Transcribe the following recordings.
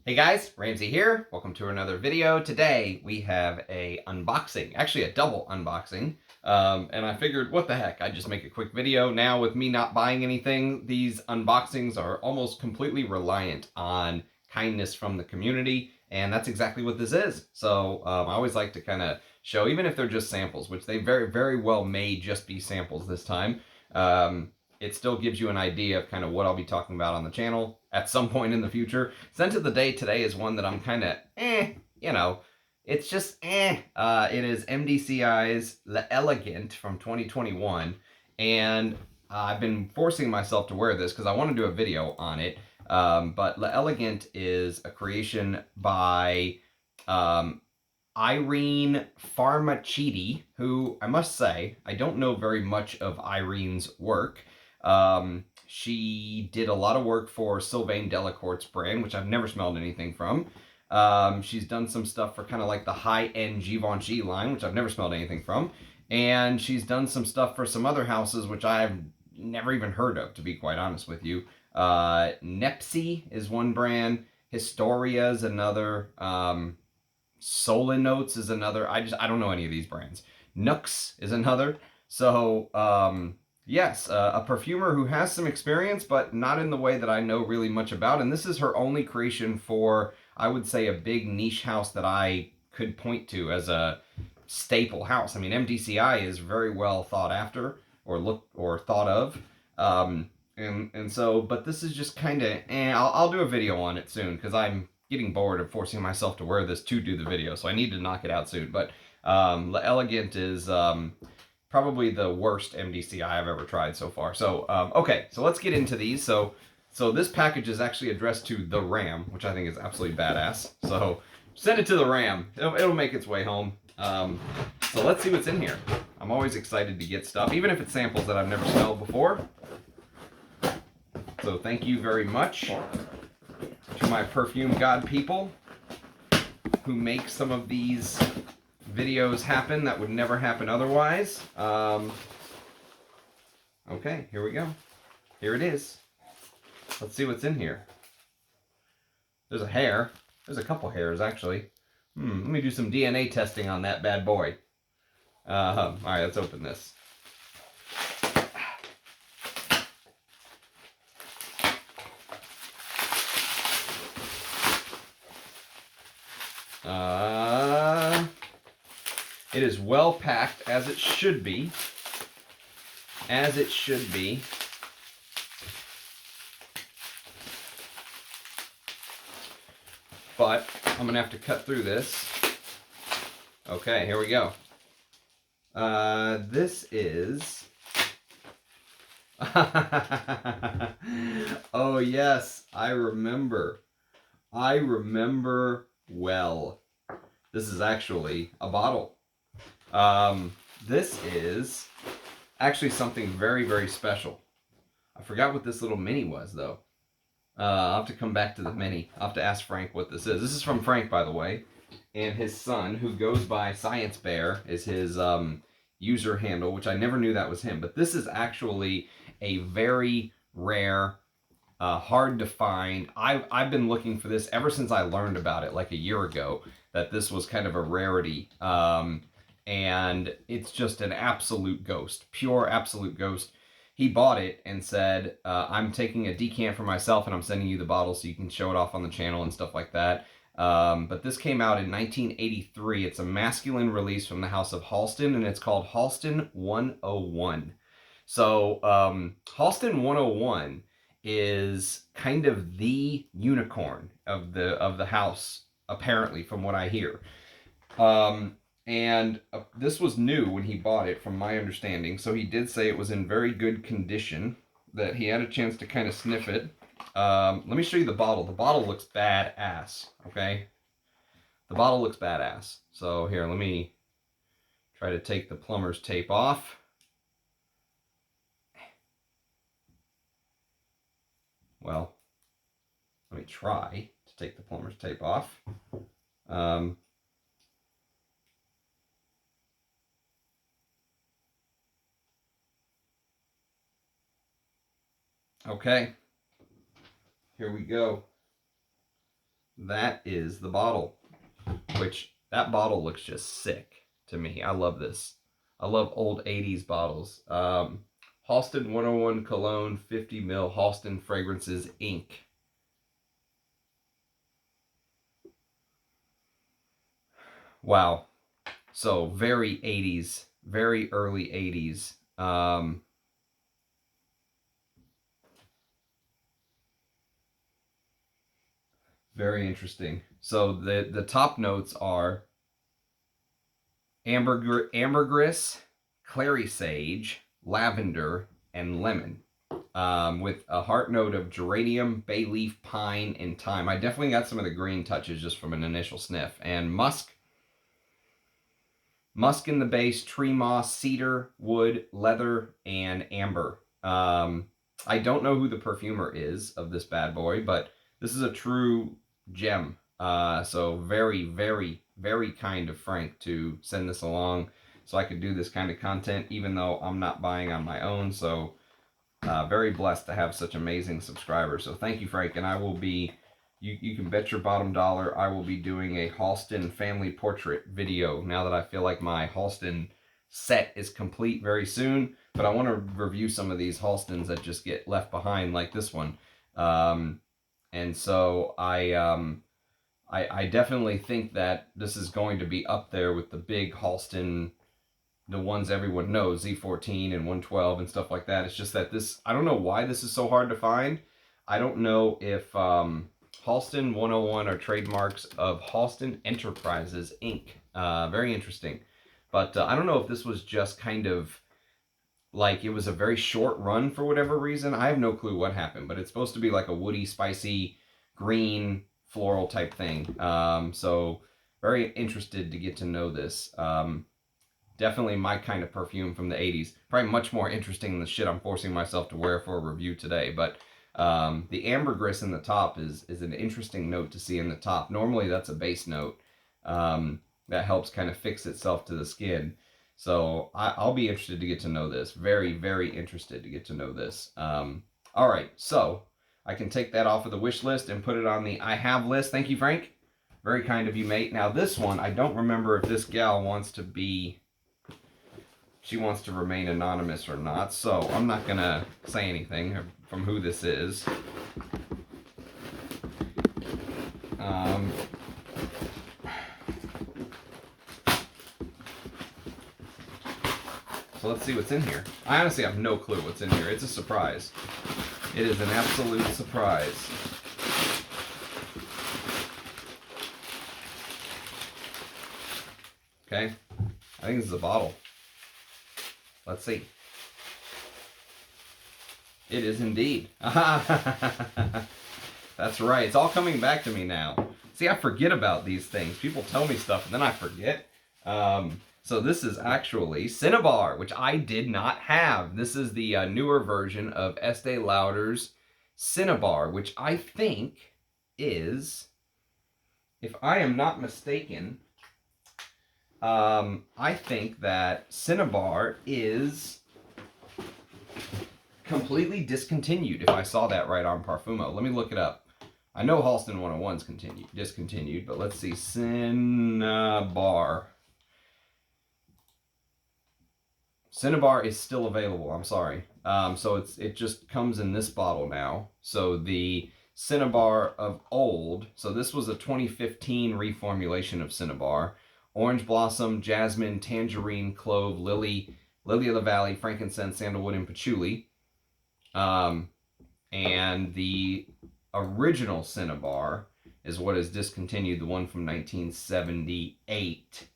Hey guys, Ramsey here. Welcome to another video. Today we have a unboxing, actually a double unboxing. And I figured, what the heck, I'd just make a quick video. Now with me not buying anything, these unboxings are almost completely reliant on kindness from the community. And that's exactly what this is. So I always like to kind of show, even if they're just samples, which they very, very well may just be samples this time. It still gives you an idea of kind of what I'll be talking about on the channel at some point in the future. Scent of the day today is one that I'm kind of it's just it is MDCI's L'Elegant from 2021, and I've been forcing myself to wear this because I want to do a video on it. But L'Elegant is a creation by Irene Farmacidi, who I must say, I don't know very much of Irene's work. She did a lot of work for Sylvain Delacourte's brand, which I've never smelled anything from. She's done some stuff for kind of like the high-end Givenchy line, which I've never smelled anything from. And she's done some stuff for some other houses, which I've never even heard of, to be quite honest with you. Nepsi is one brand. Historia is another. Solenotes is another. I don't know any of these brands. Nux is another. So yes, a perfumer who has some experience, but not in the way that I know really much about. And this is her only creation for, I would say, a big niche house that I could point to as a staple house. I mean, MDCI is very well thought after or thought of. And so, but this is just kind of, I'll do a video on it soon because I'm getting bored of forcing myself to wear this to do the video, so I need to knock it out soon. But L'Elegant is probably the worst MDCI I've ever tried so far. So, okay, so let's get into these. So this package is actually addressed to the Ram, which I think is absolutely badass. So send it to the Ram. It'll make its way home. So let's see what's in here. I'm always excited to get stuff, even if it's samples that I've never smelled before. So thank you very much to my perfume god people who make some of these videos happen that would never happen otherwise. Okay, here we go. Here it is. Let's see what's in here. There's a hair. There's a couple hairs, actually. Let me do some DNA testing on that bad boy. All right, let's open this. It is well packed, as it should be. As it should be. But I'm going to have to cut through this. Okay, here we go. This is... Oh, yes, I remember. I remember well. This is actually a bottle. This is actually something very, very special. I forgot what this little mini was, though. I'll have to come back to the mini. I'll have to ask Frank what this is. This is from Frank, by the way. And his son, who goes by Science Bear, is his user handle, which I never knew that was him. But this is actually a very rare, hard to find. I've been looking for this ever since I learned about it like a year ago, that this was kind of a rarity. And it's just an absolute ghost, pure absolute ghost. He bought it and said, I'm taking a decant for myself and I'm sending you the bottle so you can show it off on the channel and stuff like that. But this came out in 1983. It's a masculine release from the house of Halston, and it's called Halston 101. So Halston 101 is kind of the unicorn of the house, apparently, from what I hear. And this was new when he bought it, from my understanding. So he did say it was in very good condition, that he had a chance to kind of sniff it. Let me show you the bottle. The bottle looks badass, okay? The bottle looks badass. So here, let me try to take the plumber's tape off. Well, let me try to take the plumber's tape off. Okay, here we go. that is the bottle, which that bottle looks just sick to me. I love this. I love old 80s bottles. Halston 101 Cologne 50 ml Halston Fragrances Inc. Wow. So very 80s, very early 80s. Very interesting. So the top notes are ambergris, clary sage, lavender, and lemon. With a heart note of geranium, bay leaf, pine, and thyme. I definitely got some of the green touches just from an initial sniff. And musk in the base, tree moss, cedar, wood, leather, and amber. I don't know who the perfumer is of this bad boy, but this is a true gem. So very, very, very kind of Frank to send this along so I could do this kind of content, even though I'm not buying on my own. So very blessed to have such amazing subscribers. So thank you, Frank. And I will be, you can bet your bottom dollar, I will be doing a Halston family portrait video now that I feel like my Halston set is complete very soon. But I want to review some of these Halstons that just get left behind, like this one. And so I definitely think that this is going to be up there with the big Halston, the ones everyone knows, Z14 and 112 and stuff like that. It's just that this, I don't know why this is so hard to find. I don't know if Halston 101 are trademarks of Halston Enterprises, Inc. Very interesting. But I don't know if this was just kind of like it was a very short run for whatever reason. I have no clue what happened, but it's supposed to be like a woody, spicy, green, floral type thing. So very interested to get to know this. Definitely my kind of perfume from the 80s. Probably much more interesting than the shit I'm forcing myself to wear for a review today. But the ambergris in the top is an interesting note to see in the top. Normally that's a base note that helps kind of fix itself to the skin. So I'll be interested to get to know this. Very, very interested to get to know this. All right, so I can take that off of the wish list and put it on the I have list. Thank you, Frank. Very kind of you, mate. Now this one, I don't remember if this gal wants to be, she wants to remain anonymous or not, so I'm not gonna say anything from who this is. So let's see what's in here. I honestly have no clue what's in here. It's a surprise. It is an absolute surprise. Okay, I think this is a bottle. Let's see. It is indeed. That's right. It's all coming back to me now. See, I forget about these things. People tell me stuff and then I forget. So this is actually Cinnabar, which I did not have. This is the newer version of Estee Lauder's Cinnabar, which I think is, if I am not mistaken, I think that Cinnabar is completely discontinued, if I saw that right on Parfumo. Let me look it up. I know Halston 101's discontinued, but let's see. Cinnabar. Cinnabar is still available, I'm sorry. So it just comes in this bottle now. So the Cinnabar of old, so this was a 2015 reformulation of Cinnabar. Orange blossom, jasmine, tangerine, clove, lily of the valley, frankincense, sandalwood, and patchouli. And the original Cinnabar is what is discontinued, the one from 1978.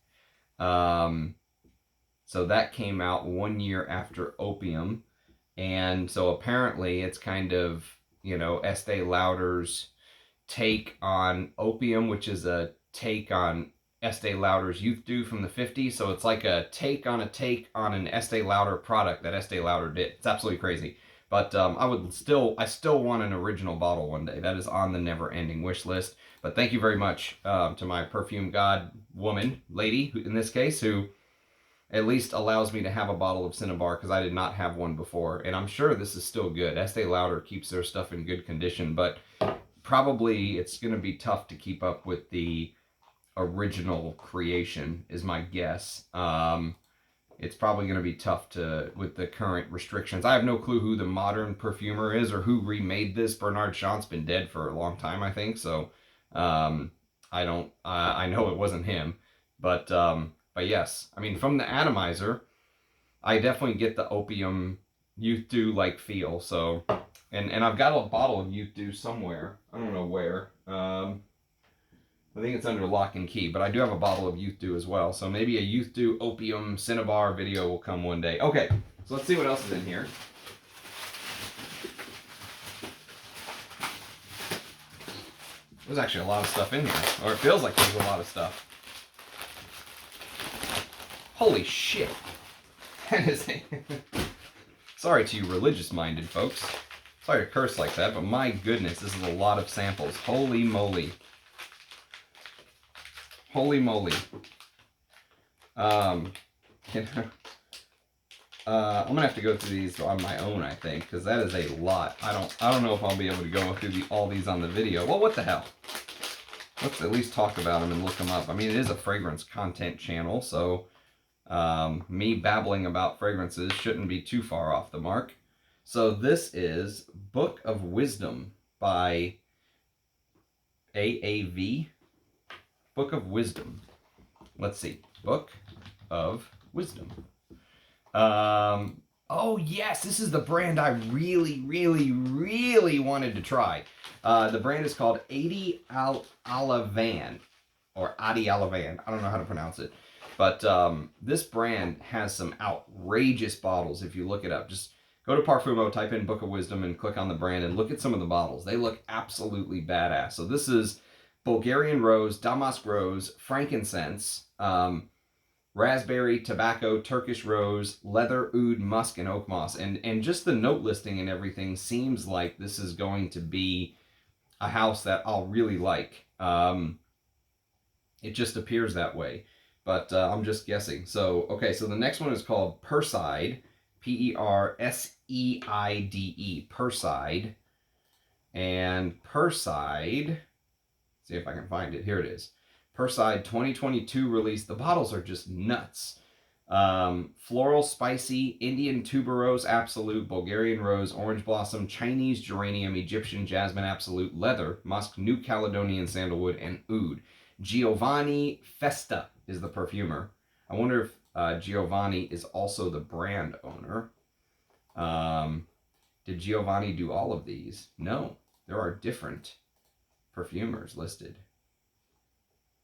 So that came out 1 year after Opium. And so apparently it's kind of, you know, Estee Lauder's take on Opium, which is a take on Estee Lauder's Youth Dew from the 50s. So it's like a take on an Estee Lauder product that Estee Lauder did. It's absolutely crazy. But I still want an original bottle one day. That is on the never-ending wish list. But thank you very much to my perfume god woman, lady, in this case, who at least allows me to have a bottle of Cinnabar, because I did not have one before. And I'm sure this is still good. Estee Lauder keeps their stuff in good condition. But probably it's going to be tough to keep up with the original creation, is my guess. It's probably going to be tough with the current restrictions. I have no clue who the modern perfumer is or who remade this. Bernard Chant's been dead for a long time, I think. So I don't. I know it wasn't him, but yes. I mean, from the atomizer, I definitely get the opium Youth Dew like feel. So, and I've got a bottle of Youth Dew somewhere. I don't know where. I think it's under lock and key, but I do have a bottle of Youth Dew as well. So maybe a Youth Dew Opium Cinnabar video will come one day. Okay, so let's see what else is in here. There's actually a lot of stuff in here, or it feels like there's a lot of stuff. Holy shit. That is Sorry to you religious-minded folks. Sorry to curse like that, but my goodness, this is a lot of samples. Holy moly. Holy moly. I'm gonna have to go through these on my own, I think, because that is a lot. I don't know if I'll be able to go through all these on the video. Well, what the hell? Let's at least talk about them and look them up. I mean, it is a fragrance content channel, so me babbling about fragrances shouldn't be too far off the mark. So this is Book of Wisdom by AAV. Book of Wisdom. Let's see. Book of Wisdom. Oh yes, this is the brand I really wanted to try. The brand is called Adi Alavan, or Adi Alavan. I don't know how to pronounce it, but this brand has some outrageous bottles. If you look it up, just go to Parfumo, type in Book of Wisdom, and click on the brand and look at some of the bottles. They look absolutely badass. So this is Bulgarian rose, damask rose, frankincense, raspberry, tobacco, Turkish rose, leather, oud, musk, and oak moss. And just the note listing and everything seems like this is going to be a house that I'll really like. It just appears that way. But I'm just guessing. So, okay, so the next one is called Perseide, Perseide, Perseide. And Perseide... see if I can find it. Here it is. Perseide 2022 release. The bottles are just nuts. Floral, spicy, Indian tuberose absolute, Bulgarian rose, orange blossom, Chinese geranium, Egyptian jasmine absolute, leather, musk, New Caledonian sandalwood, and oud. Giovanni Festa is the perfumer. I wonder if Giovanni is also the brand owner. Did Giovanni do all of these? No. There are different perfumers listed.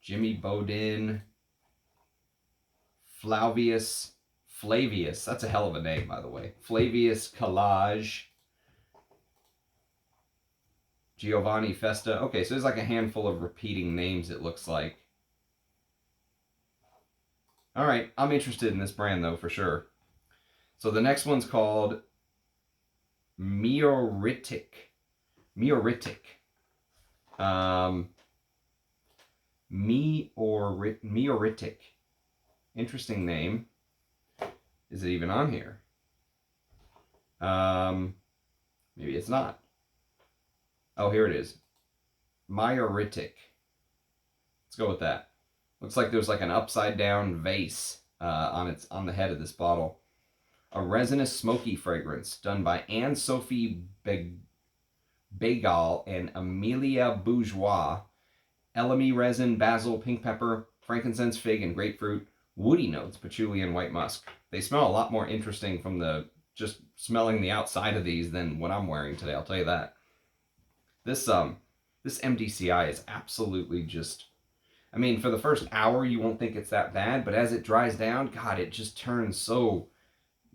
Jimmy Bodin, Flavius, that's a hell of a name, by the way. Flavius Collage, Giovanni Festa. Okay, so there's like a handful of repeating names, it looks like. All right, I'm interested in this brand, though, for sure. So the next one's called Meoritic. Meoritic. Meoritic. Interesting name. Is it even on here? Maybe it's not. Oh, here it is. Meoritic. Let's go with that. Looks like there's like an upside down vase on the head of this bottle. A resinous smoky fragrance done by Anne-Sophie Begal and Amelia Bourgeois. Elemi resin, basil, pink pepper, frankincense, fig, and grapefruit. Woody notes, patchouli, and white musk. They smell a lot more interesting from just smelling the outside of these than what I'm wearing today, I'll tell you that. This MDCI is absolutely just... I mean, for the first hour, you won't think it's that bad, but as it dries down, God, it just turns so...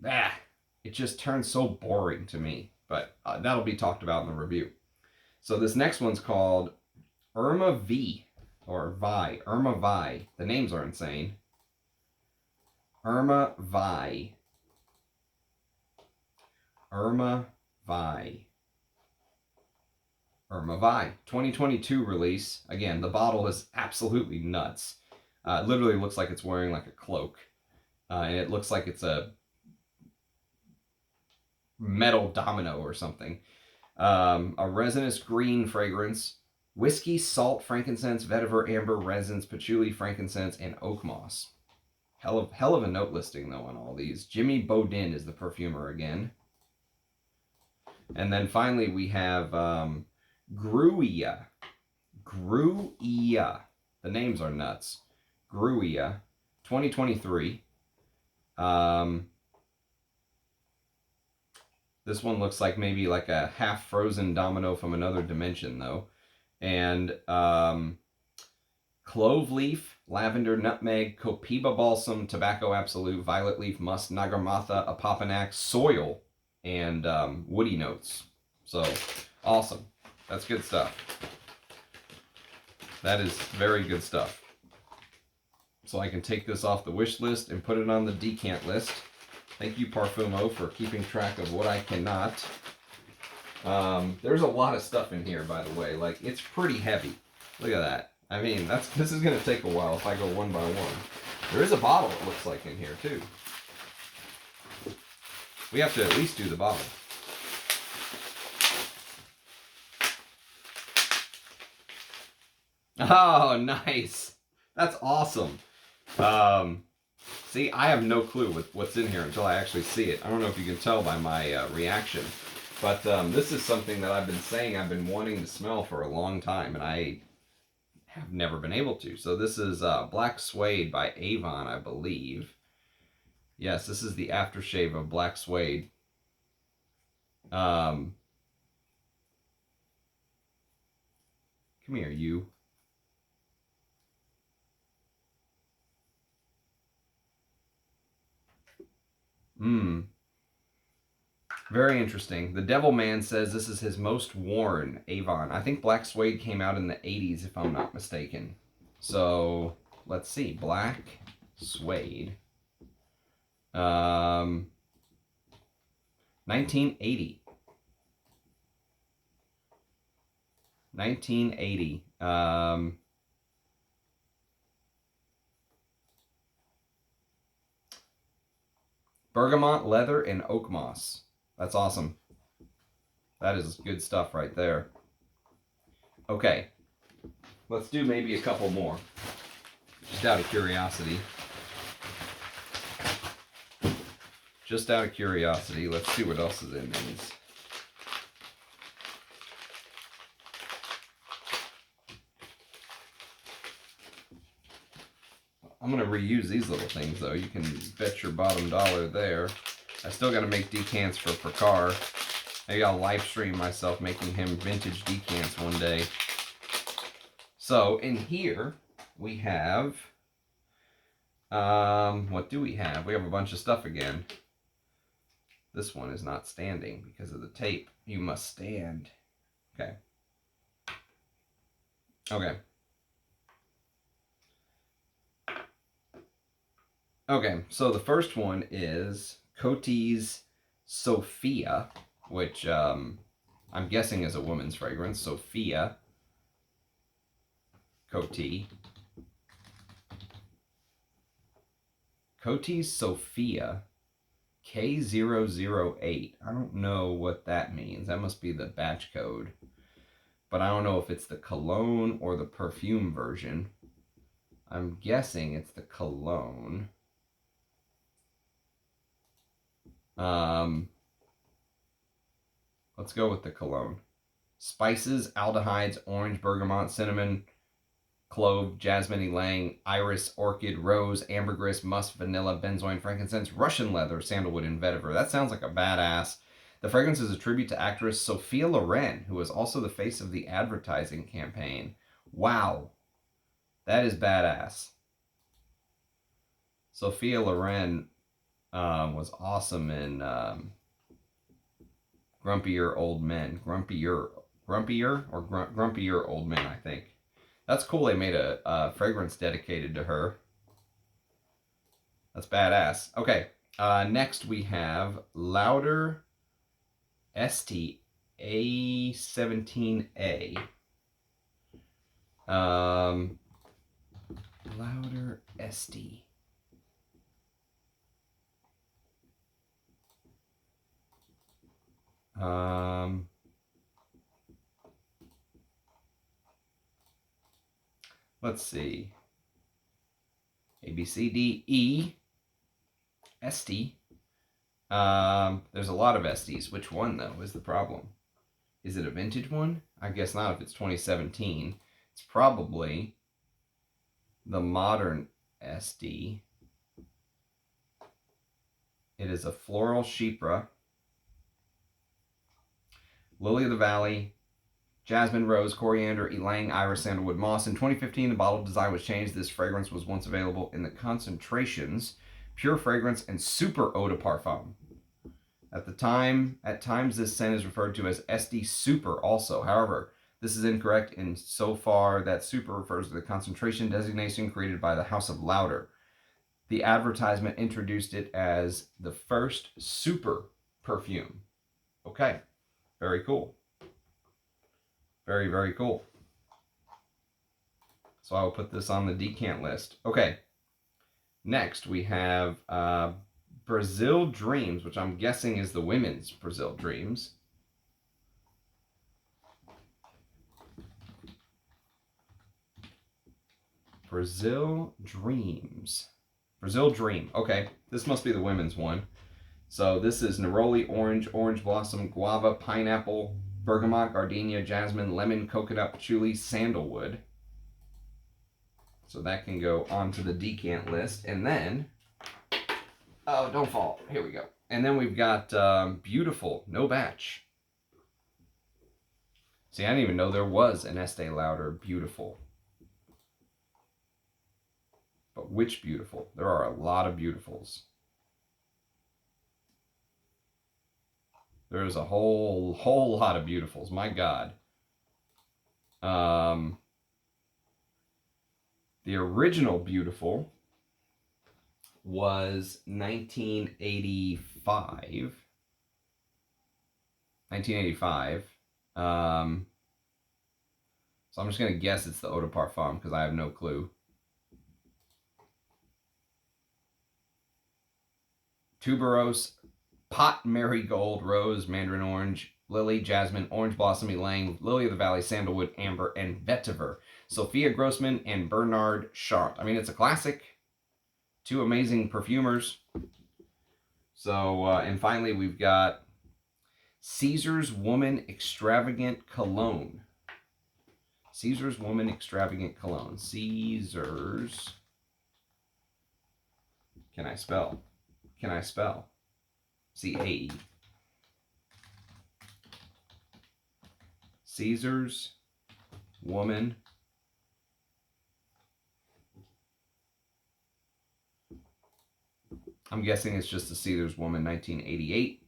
it just turns so boring to me. But that'll be talked about in the review. So this next one's called Irma V, or Vi. Irma Vi. The names are insane. Irma Vi. Irma Vi. Irma Vi. 2022 release. Again, the bottle is absolutely nuts. It literally looks like it's wearing like a cloak. And it looks like it's a metal domino or something. A resinous green fragrance. Whiskey, salt, frankincense, vetiver, amber, resins, patchouli, frankincense, and oak moss. Hell of a note listing, though, on all these. Jimmy Bodin is the perfumer again. And then finally we have Gruyia. Gruyia. The names are nuts. Gruyia, 2023. This one looks like maybe like a half-frozen domino from another dimension, though. And clove leaf, lavender, nutmeg, copiba balsam, tobacco absolute, violet leaf, musk, nagarmatha, apopanax, soil, and woody notes. So, awesome. That's good stuff. That is very good stuff. So I can take this off the wish list and put it on the decant list. Thank you, Parfumo, for keeping track of what I cannot. There's a lot of stuff in here, by the way. Like, it's pretty heavy. Look at that. I mean, this is going to take a while if I go one by one. There is a bottle, it looks like, in here, too. We have to at least do the bottle. Oh, nice. That's awesome. See, I have no clue what's in here until I actually see it. I don't know if you can tell by my reaction. But this is something that I've been saying I've been wanting to smell for a long time, and I have never been able to. So this is Black Suede by Avon, I believe. Yes, this is the aftershave of Black Suede. Come here, you. Very interesting. The Devil Man says this is his most worn Avon. I think Black Suede came out in the 80s, if I'm not mistaken. So, let's see. Black Suede. 1980. 1980. Bergamot, leather, and oak moss. That's awesome. That is good stuff right there. Okay. Let's do maybe a couple more. Just out of curiosity. Just out of curiosity. Let's see what else is in these. I'm going to reuse these little things, though. You can bet your bottom dollar there. I still got to make decants for Prakar. Maybe I'll live stream myself making him vintage decants one day. So, in here, we have... what do we have? We have a bunch of stuff again. This one is not standing because of the tape. You must stand. Okay. Okay. Okay, so the first one is Coty's Sophia, which I'm guessing is a woman's fragrance. Sophia. Coty. Coty's Sophia K008. I don't know what that means. That must be the batch code. But I don't know if it's the cologne or the perfume version. I'm guessing it's the cologne. Let's go with the cologne. Spices, aldehydes, orange, bergamot, cinnamon, clove, jasmine, ylang, iris, orchid, rose, ambergris, musk, vanilla, benzoin, frankincense, Russian leather, sandalwood, and vetiver. That sounds like a badass. The fragrance is a tribute to actress Sophia Loren, who was also the face of the advertising campaign. Wow. That is badass. Sophia Loren was awesome in Grumpier Old Men. Grumpier Old Men, I think. That's cool they made a fragrance dedicated to her. That's badass. Okay, next we have Lauder Estee A17A. Lauder Estee. Let's see. A, B, C, D, E, Estee. There's a lot of Estees. Which one, though, is the problem? Is it a vintage one? I guess not if it's 2017. It's probably the modern Estee. It is a floral chypre, lily of the valley, jasmine, rose, coriander, ylang, iris, sandalwood, moss. In 2015, the bottle design was changed. This fragrance was once available in the concentrations, pure fragrance, and super eau de parfum. At times, this scent is referred to as Estee Super also. However, this is incorrect in so far that super refers to the concentration designation created by the House of Lauder. The advertisement introduced it as the first super perfume. Okay, very cool. Very, very cool. So I will put this on the decant list. Okay, next we have Brazil Dreams, which I'm guessing is the women's Brazil Dreams. Brazil Dreams. Brazil Dream. Okay, this must be the women's one. So this is neroli, orange, orange blossom, guava, pineapple, bergamot, gardenia, jasmine, lemon, coconut, patchouli, sandalwood. So that can go onto the decant list. And then, oh, don't fall. Here we go. And then we've got Beautiful, no batch. See, I didn't even know there was an Estee Lauder Beautiful. But which Beautiful? There are a lot of Beautifuls. There's a whole lot of Beautifuls. My God. The original Beautiful was 1985. 1985. So I'm just going to guess it's the Eau de Parfum because I have no clue. Tuberose, pot marigold, rose, mandarin orange, lily, jasmine, orange blossom, ylang, lily of the valley, sandalwood, amber, and vetiver. Sophia Grossman and Bernard Chart. I mean, it's a classic. Two amazing perfumers. So, and finally, we've got Caesar's Woman Extravagant Cologne. Caesar's Woman Extravagant Cologne. Caesar's. Can I spell? Can I spell? C-A-E. Caesar's Woman. I'm guessing it's just a Caesar's Woman 1988.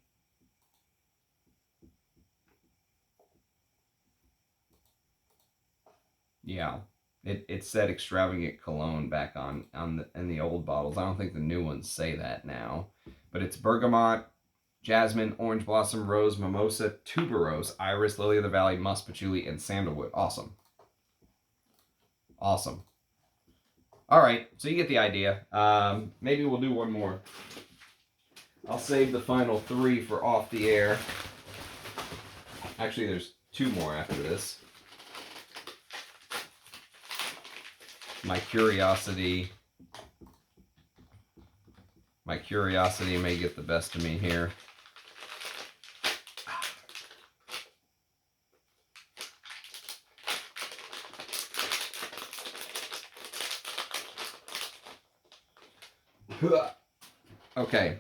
Yeah, it said extravagant cologne back in the old bottles. I don't think the new ones say that now, but it's bergamot, jasmine, orange blossom, rose, mimosa, tuberose, iris, lily of the valley, musk, patchouli, and sandalwood. Awesome. Awesome. All right, so you get the idea. Maybe we'll do one more. I'll save the final three for off the air. Actually, there's two more after this. My curiosity may get the best of me here. Okay.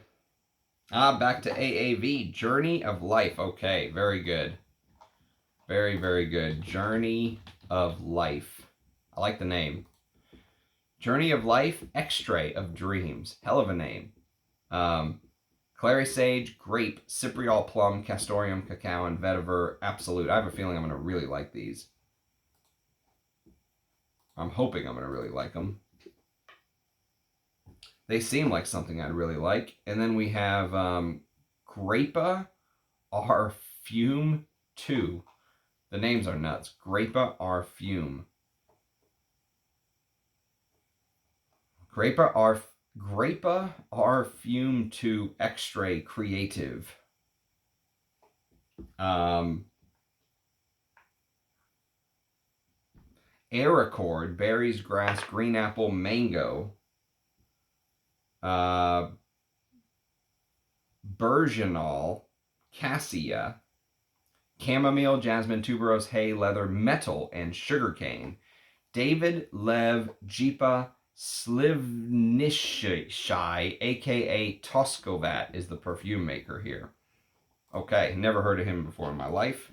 Back to AAV. Journey of Life. Okay, very good. Very, very good. Journey of Life. I like the name. Journey of Life, Extrait of Dreams. Hell of a name. Clary Sage, Grape, Cypriol Plum, Castoreum, Cacao, and Vetiver Absolute. I have a feeling I'm going to really like these. I'm hoping I'm going to really like them. They seem like something I'd really like. And then we have Grape Parfume 2. The names are nuts. Grape Parfume. Grape Parfume 2 Extrait Creative. Air Accord, berries, grass, green apple, mango. Bourgeonal, cassia, chamomile, jasmine, tuberose, hay, leather, metal, and sugarcane. David Lev Jipa Slivnishai, aka Toskovat, is the perfume maker here. Okay, never heard of him before in my life.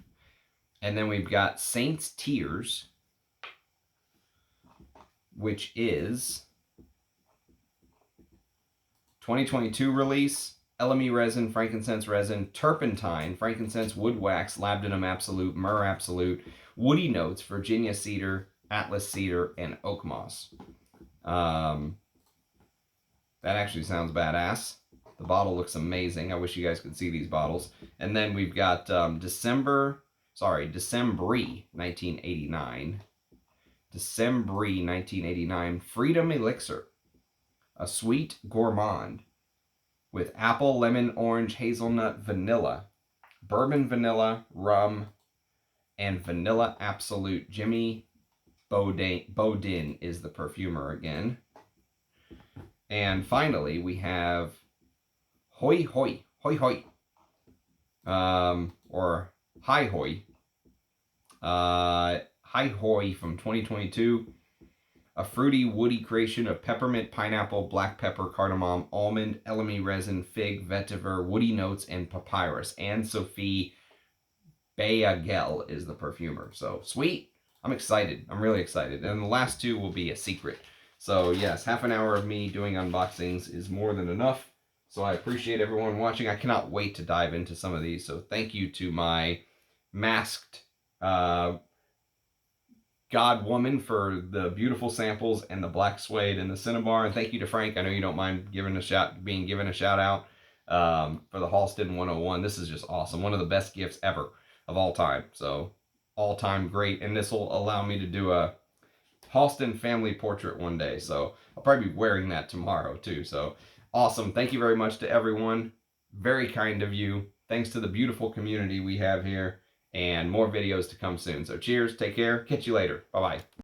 And then we've got Saint's Tears, which is 2022 release. Elemi resin, frankincense resin, turpentine, frankincense, wood wax, labdanum absolute, myrrh absolute, woody notes, Virginia cedar, Atlas cedar, and oak moss. That actually sounds badass. The bottle looks amazing. I wish you guys could see these bottles. And then we've got December 1989. December 1989, Freedom Elixir, a sweet gourmand with apple, lemon, orange, hazelnut, vanilla, bourbon vanilla, rum, and vanilla absolute. Jimmy Bodin is the perfumer again. And finally, we have Hoi Hoi, or Hi Hoi. Hi Hoi from 2022. A fruity, woody creation of peppermint, pineapple, black pepper, cardamom, almond, elemi resin, fig, vetiver, woody notes, and papyrus. Anne-Sophie Bayagel is the perfumer. So, sweet. I'm excited. I'm really excited. And the last two will be a secret. So, yes, half an hour of me doing unboxings is more than enough. So, I appreciate everyone watching. I cannot wait to dive into some of these. So, thank you to my masked God Woman for the beautiful samples and the black suede and the Cinnabar. And thank you to Frank. I know you don't mind being given a shout out for the Halston 101. This is just awesome. One of the best gifts ever of all time. So all time great. And this will allow me to do a Halston family portrait one day. So I'll probably be wearing that tomorrow too. So awesome. Thank you very much to everyone. Very kind of you. Thanks to the beautiful community we have here. And more videos to come soon. So cheers, take care, catch you later. Bye-bye.